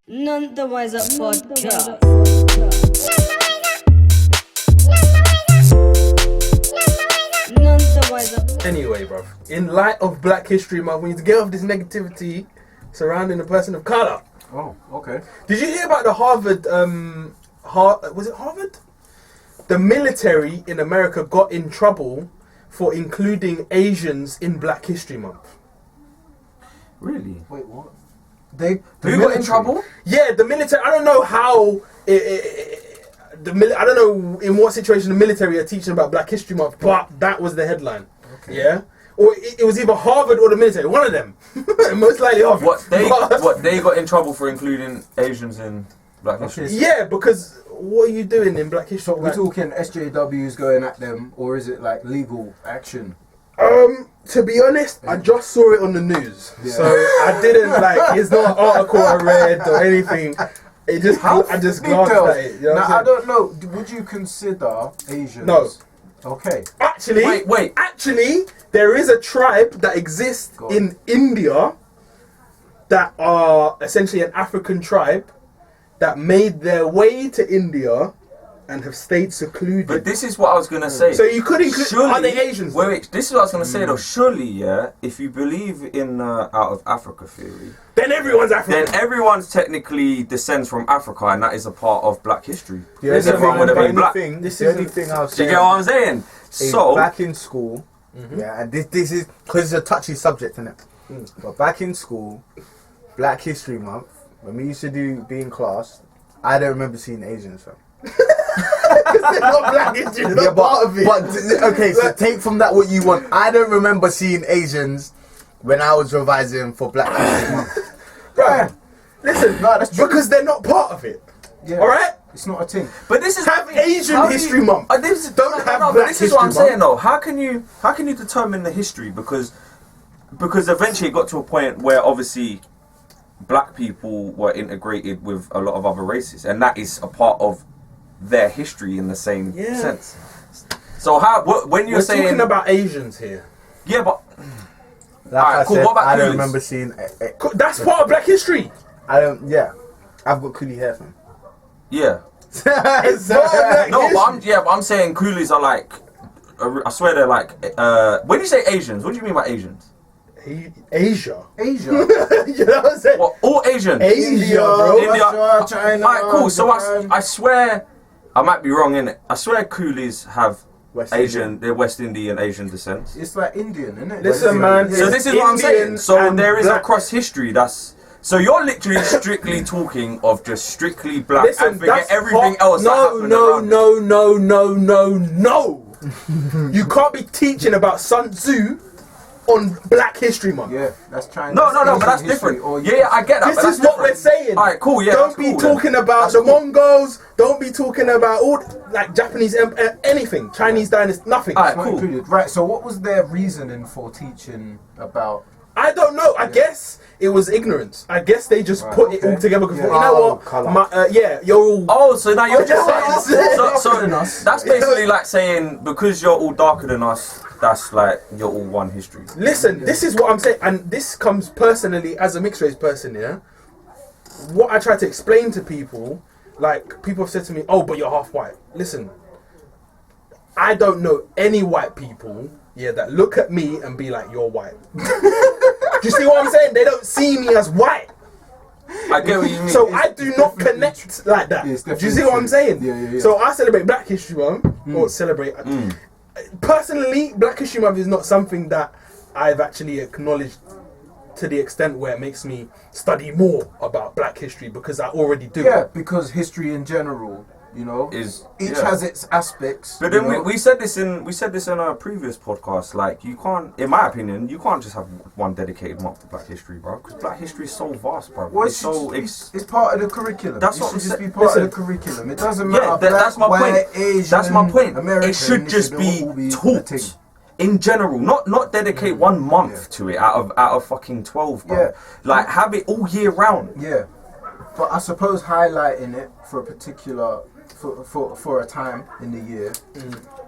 None the wiser podcast. None the wiser. Anyway, bro, in light of Black History Month, we need to get off this negativity surrounding the person of color. Oh, okay. Did you hear about the Harvard? Was it Harvard? The military in America got in trouble for including Asians in Black History Month. Really? Wait, what? Who got in trouble? Yeah, the military. I don't know how. I don't know in what situation the military are teaching about Black History Month, but that was the headline. Okay. Yeah, or it was either Harvard or the military. One of them. Most likely Harvard. What they got in trouble for including Asians in Black History? Yeah, because what are you doing in Black History? So we're talking SJWs going at them, or is it like legal action? To be honest, I just saw it on the news, so I didn't it's not an article I read or anything. I just glanced at it. You know now I don't know. Would you consider Asians? No. Okay. Actually, Wait. Actually, there is a tribe that exists in India that are essentially an African tribe that made their way to India and have stayed secluded. But this is what I was gonna say. So you could include are they Asians? Wait. This is what I was gonna say though. Surely, yeah. If you believe in out of Africa theory, then everyone's African. then everyone's technically descends from Africa, and that is a part of Black history. Yeah, Everyone would have been black. The only thing I was Do you saying get what I'm saying? is So back in school, yeah, and this is because it's a touchy subject, isn't it? But back in school, Black History Month, when we used to be in class, I don't remember seeing Asians, fam. They're not Black history, they're not part of it. But okay, so take from that what you want. I don't remember seeing Asians when I was revising for Black History Month. Right. Listen, No, that's true. because they're not part of it. Yeah. All right. It's not a thing. But this is Have Asian how do History you- Month. This is, Don't have but Black this is what I'm History Month. saying though. How can you determine the history? Because eventually it got to a point where obviously black people were integrated with a lot of other races, and that is a part of their history in the same Yeah. sense. So when you're We're saying talking about Asians here. yeah, but Like Alright, I cool, said, what about I don't coolies? remember seeing. That's part of Black history. I don't. Yeah, I've got coolie hair, fam. yeah, It's part of Black no, history. but I'm saying coolies are like. I swear they're like. When you say Asians, what do you mean by Asians? Asia. Asia. You know what I'm saying? What, all Asians? Asia, bro. India. Russia, China, Alright, cool. So Japan. I swear, I might be wrong in it. I swear coolies have West they're West Indian Asian descent. It's like Indian, isn't it? Listen, man. So this is what I'm saying. Indian So and there is black. across history. So you're literally strictly talking of just strictly black Listen, and forget that's everything part- else. that happened around it. No. You can't be teaching about Sun Tzu on Black History Month. Yeah, that's China. No, but that's Asian different. history, or Yeah, I get that. This but is that's what we're different. saying. Alright, cool. Yeah, Don't that's be cool then. talking about the Mongols. Don't be talking about all like Japanese anything. Chinese dynasty. Nothing. Alright, Not cool. included. Right, so what was their reasoning for teaching about... I don't know. I guess it was ignorance. I guess they just Right, put it okay. all together because Yeah. you know Oh, what? colour. You're all. Oh, so now you're just yeah, saying. yeah. So that's basically like saying because you're all darker than us, that's like you're all one history. Listen, this is what I'm saying, and this comes personally as a mixed race person. Yeah, what I try to explain to people, like people have said to me, "Oh, but you're half white." Listen, I don't know any white people, that look at me and be like, "You're white." Do you see what I'm saying? They don't see me as white. I get what you mean. So I do not connect like that. Yeah, it's Do you see definitely what I'm true. saying? Yeah. So I celebrate Black History Month, or celebrate. Personally, Black History Month is not something that I've actually acknowledged to the extent where it makes me study more about Black history because I already do. Yeah, because history in general, each has its aspects. But then we said this in our previous podcast. Like you can't, in my opinion, you can't just have one dedicated month to Black history, bro. Because Black history is so vast, bro. Well, it's it's part of the curriculum. That's it what should I'm just be saying. part Listen, of the curriculum. It doesn't matter. yeah. Black, That's my white, point. Asian, That's my point. American, It should just should be all a taught thing. in general, not dedicate 1 month to it out of fucking 12, bro. Yeah. Like have it all year round. Yeah, but I suppose highlighting it for a particular for a time in the year.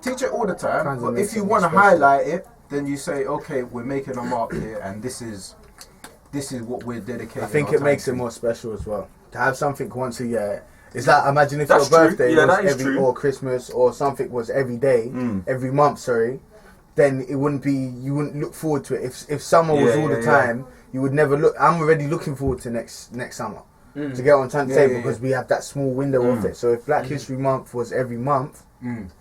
Teach it all the time, Kinda but makes if you it want to more special. highlight it, then you say, okay, we're making a mark here, and this is what we're dedicating. I think our it time makes to. it more special as well. to have something once a year. It's like, imagine if That's your true. birthday Yeah, was that is every, true. or Christmas or something was every day, every month, sorry, then it wouldn't be, you wouldn't look forward to it. If summer was all the time, you would never look. I'm already looking forward to next summer. To get what I'm trying to say, because we have that small window of it. So if Black History Month was every month,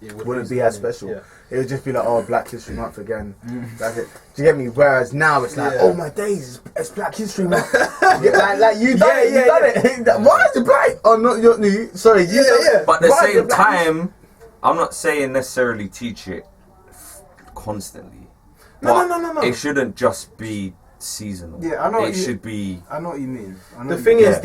it wouldn't be as special. Yeah. It would just be like, oh, Black History Month again. That's it. Do you get me? Whereas now it's like, oh my days, it's Black History Month. like you done it, you done it. Why is it black? Oh, not your new. Sorry, you done it. But at the Why is same it Black time, I'm not saying necessarily teach it constantly. No. It shouldn't just be seasonal. Yeah, I know. It should be. I know what you mean. The thing is,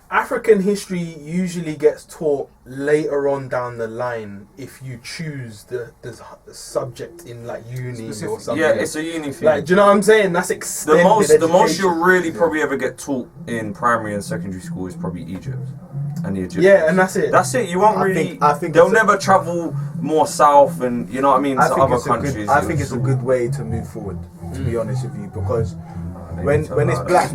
African history usually gets taught later on down the line if you choose the subject in like uni or something. Yeah, it's a uni thing. Like, do you know what I'm saying? That's extended the most education. you'll really probably ever get taught in primary and secondary school is probably Egypt and the Egyptians. Yeah, and that's it. That's it. You won't I think they'll it's never travel more south, and you know what I mean, to other countries. I think it's a good way to move forward, to be honest with you, because when it's black,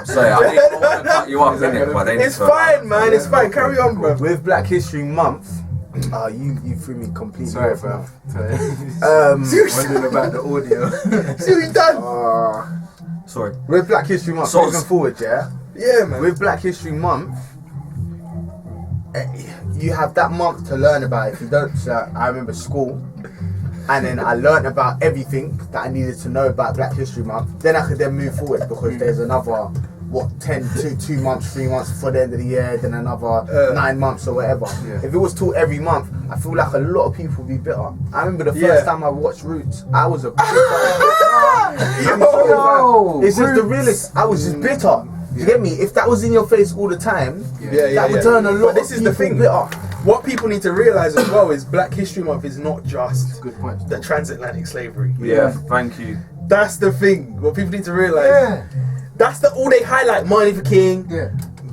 Sorry, I didn't want to cut you up in it, but they It's fine, man. It's fine. Carry on, bro. with Black History Month, you threw me completely Sorry, off bro. now. Wondering about the audio. See what you done? Sorry. With Black History Month, So- moving forward, yeah. Yeah, man. With Black History Month, you have that month to learn about it. If you don't, I remember school, and then I learned about everything that I needed to know about Black History Month. Then I could then move forward, because there's another, 2 months, 3 months before the end of the year, then another 9 months or whatever. If it was taught every month, I feel like a lot of people would be bitter. I remember the first time I watched Roots, I was a it's just the realest. I was just bitter. You get me? If that was in your face all the time, that would turn a lot But this of is the people thing. bitter. What people need to realise as well is Black History Month is not just Good point. the transatlantic slavery. Yeah, thank you. That's the thing. What people need to realise. Yeah. That's all they highlight. Martin Luther King. Yeah.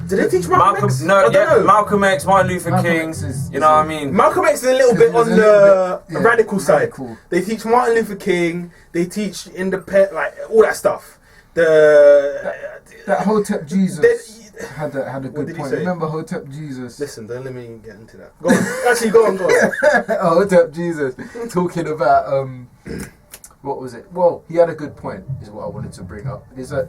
Did they teach Malcolm X? No, I don't know. Malcolm X, Martin Luther Malcolm King. X is- You know what I mean? Malcolm X is a little bit There's on a the little bit, yeah, radical side. radical. They teach Martin Luther King. They teach independent, like all that stuff. That Hotep Jesus had a What good did he point. say? Remember Hotep Jesus? Listen, don't let me get into that. Go on. Actually, go on. Hotep Jesus talking about what was it? Well, he had a good point. Is what I wanted to bring up. Is that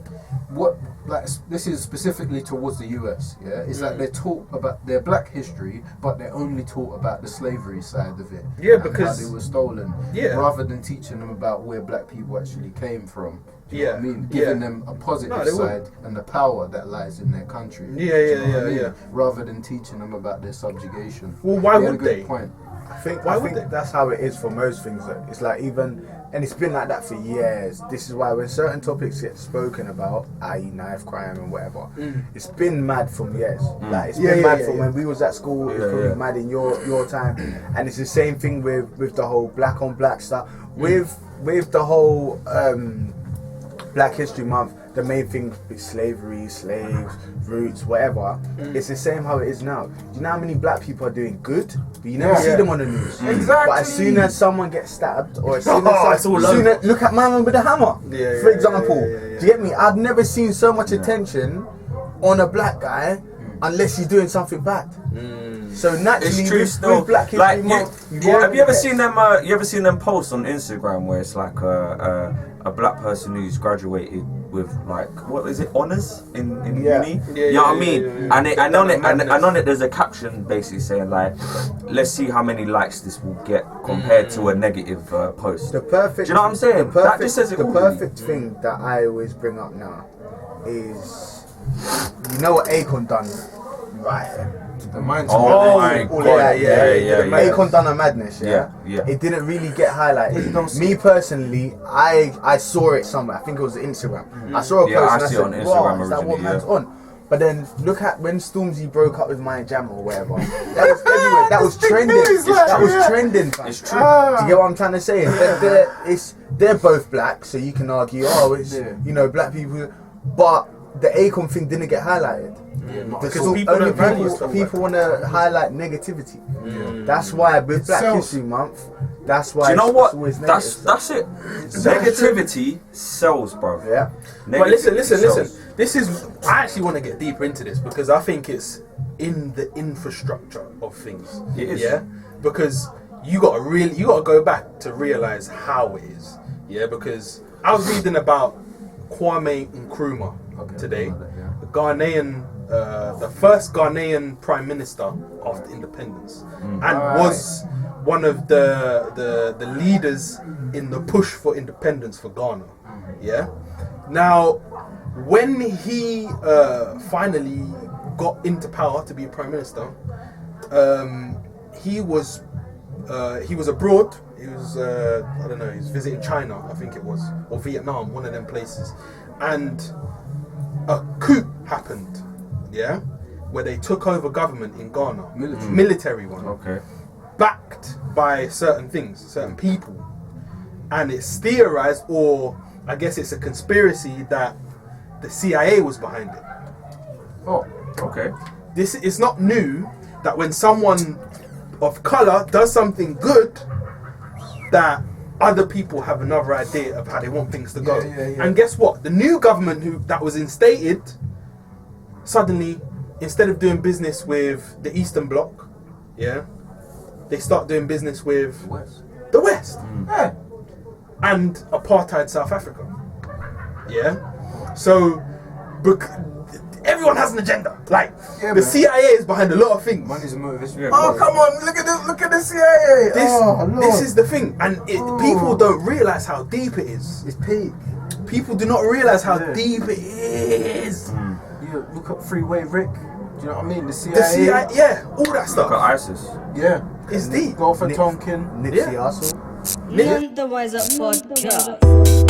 this is specifically towards the US? Yeah, is that they're taught about their Black history, but they're only taught about the slavery side of it. Yeah, and because- how they were stolen. Yeah. Rather than teaching them about where Black people actually came from. Do you know what I Yeah, mean? yeah. Giving them a positive No, they side and the power that lies in their country. Yeah, Do you know yeah, what I mean? yeah. Rather than teaching them about their subjugation. Well, why He had a would good they? Point. I think Why would they? that's how it is for most things. Though. It's like even, and it's been like that for years. This is why when certain topics get spoken about, i.e. knife crime and whatever, it's been mad from years. Like it's been mad from when we was at school. It's probably mad in your time, and it's the same thing with the whole black on black stuff. With the whole Black History Month, the main thing is slavery, slaves, roots, whatever. It's the same how it is now. Do you know how many black people are doing good, but you never see them on the news? Exactly. But as soon as someone gets stabbed, or as soon It's all as look at my man with the hammer, Yeah, for yeah, example. yeah, yeah, yeah. Do you get me? I've never seen so much attention on a black guy unless he's doing something bad. So naturally, It's true with still. Black History Like, Month, have you ever seen them? You ever seen them posts on Instagram where it's like a black person who's graduated with like, what is it, honors in uni? Yeah, You know what I mean? yeah. And on it there's a caption basically saying like, let's see how many likes this will get compared to a negative post. the perfect. Do you know what I'm saying? The perfect, That just says it the all, perfect thing that I always bring up now is, you know what Akon done, right? The mindset. Oh my all of god! that, Yeah. Akon done a madness, yeah? Yeah. It didn't really get highlighted. Me personally, I saw it somewhere. I think it was Instagram. I saw a Yeah, I post see it and on I said, Instagram "Wow, is that what originally, man's yeah. on?" But then look at when Stormzy broke up with my jam or whatever. That was everywhere. That was trending. That was trending. Fam. It's true. Do you get what I'm trying to say? They're both black, so you can argue, oh, it's black people, but the Akon thing didn't get highlighted. Because people don't value stuff like people want to highlight negativity. That's why with Black sells. History Month, that's why Do you know it's what? always negative That's stuff. it. Negativity sells, bro. Yeah. But listen. sells. this is. I actually want to get deeper into this because I think it's in the infrastructure of things. It is. Yeah, because you got to go back to realize how it is. Yeah, because I was reading about Kwame Nkrumah today, the Ghanaian, the first Ghanaian prime minister after independence, and was one of the leaders in the push for independence for Ghana. Yeah. Now, when he finally got into power to be a prime minister, he was abroad. He was I don't know. He was visiting China, I think it was, or Vietnam, one of them places, and a coup happened. Yeah, where they took over government in Ghana, military one. Okay. Backed by certain things, certain people, and it's theorized, or I guess it's a conspiracy, that the CIA was behind it. Oh, okay. This is not new that when someone of color does something good, that other people have another idea of how they want things to go. Yeah. And guess what? The new government that was instated, suddenly, instead of doing business with the Eastern Bloc, yeah, they start doing business with the West. Yeah. And apartheid South Africa. Yeah. So, everyone has an agenda. Like, the man. CIA is behind a lot of things. Money's a motivation. Oh, come on, look at the CIA. This is the thing, and people don't realize how deep it is. It's peak. People do not realize how deep it is. You look up Freeway Rick. Do you know what I mean? The CIA. The CIA, yeah, all that Look stuff. at ISIS. Yeah. It's deep. Golf and Tonkin. Nipsey Hussle. None the Wiser Podcast.